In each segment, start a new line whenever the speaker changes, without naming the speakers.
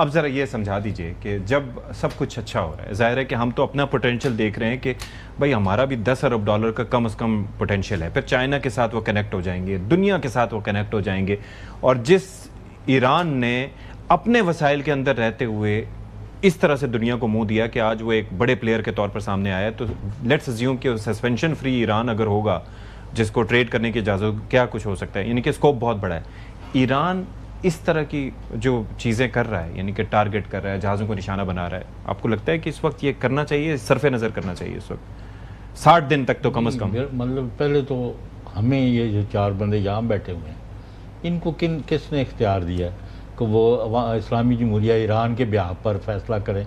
اب ذرا یہ سمجھا دیجئے کہ جب سب کچھ اچھا ہو رہا ہے، ظاہر ہے کہ ہم تو اپنا پوٹینشیل دیکھ رہے ہیں کہ بھائی ہمارا بھی $10 ارب کا کم از کم پوٹینشیل ہے، پھر چائنا کے ساتھ وہ کنیکٹ ہو جائیں گے، دنیا کے ساتھ وہ کنیکٹ ہو جائیں گے، اور جس ایران نے اپنے وسائل کے اندر رہتے ہوئے اس طرح سے دنیا کو منہ دیا کہ آج وہ ایک بڑے پلیئر کے طور پر سامنے آیا ہے، تو لیٹس اسیوم کہ سسپینشن فری ایران اگر ہوگا جس کو ٹریڈ کرنے کی اجازت، کیا کچھ ہو سکتا ہے، یعنی کہ اسکوپ بہت بڑا ہے۔ ایران اس طرح کی جو چیزیں کر رہا ہے، یعنی کہ ٹارگٹ کر رہا ہے، جہازوں کو نشانہ بنا رہا ہے، آپ کو لگتا ہے کہ اس وقت یہ کرنا چاہیے، صرف نظر کرنا چاہیے اس وقت 60 دن تک تو کم از کم؟
مطلب پہلے تو ہمیں یہ جو 4 بندے یہاں بیٹھے ہوئے ہیں، ان کو کس نے اختیار دیا کہ وہ اسلامی جمہوریہ ایران کے بیاہ پر فیصلہ کریں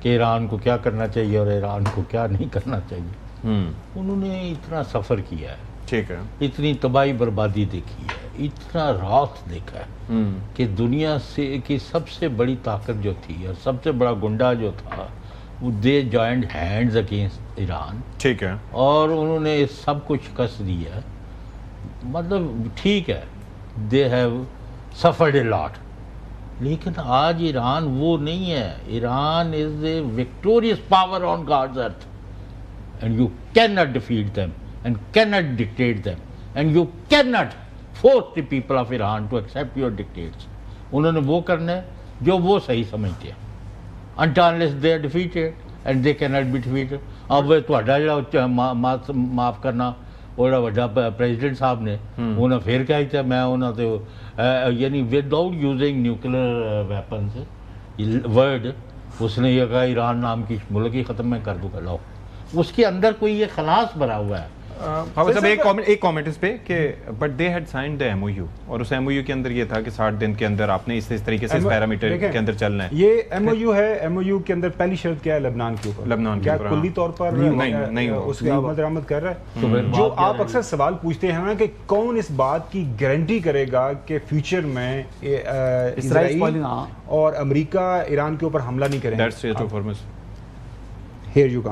کہ ایران کو کیا کرنا چاہیے اور ایران کو کیا نہیں کرنا چاہیے؟ انہوں نے اتنا سفر کیا ہے،
ٹھیک ہے،
اتنی تباہی بربادی دیکھی ہے، اتنا راست دیکھا ہے کہ دنیا سے کی سب سے بڑی طاقت جو تھی اور سب سے بڑا گنڈا جو تھا وہ دے جوائنڈ ہینڈز اگینسٹ ایران،
ٹھیک ہے،
اور انہوں نے سب کچھ شکست دی ہے۔ مطلب ٹھیک ہے، دے ہیو سفرڈ اے لاٹ، لیکن آج ایران وہ نہیں ہے۔ Iran is a victorious power on God's earth, and you can not defeat them and cannot dictate them, and you cannot force the people of Iran to accept your dictates. انہوں نے وہ کرنا ہے جو وہ صحیح سمجھتے ہیں، unless they are defeated, and they cannot be defeated. اب وہ تہاڈا جڑا معاف کرنا وہ جڑا وڈا پریزیڈنٹ صاحب نے انہوں نے پھر کیا کیا، میں انہوں نے یعنی without using nuclear weapons word, اس نے یہ کہا ایران نام کی ملک ہی ختم میں کر دوں گا، لاؤ، اس کے اندر کوئی یہ خلاص بھرا ہوا ہے۔
ایک کامنٹ اس پہ کہ but they had signed the MOU، اور اس MOU کے اندر یہ تھا کہ 60 دن کے اندر آپ نے اس طریقے سے اس پیرامیٹر کے اندر چلنا ہے۔
یہ MOU ہے، MOU کے اندر پہلی شرط کیا ہے؟ لبنان کے اوپر،
لبنان
کیا کلی طور پر
نہیں
اس کے آمد درآمد کر رہا ہے؟ جو آپ اکثر سوال پوچھتے ہیں نا کہ کون اس بات کی گارنٹی کرے گا کہ فیوچر میں اسرائیل اور امریکہ ایران کے اوپر حملہ نہیں کریں گے؟
That's it for us.
Here you go.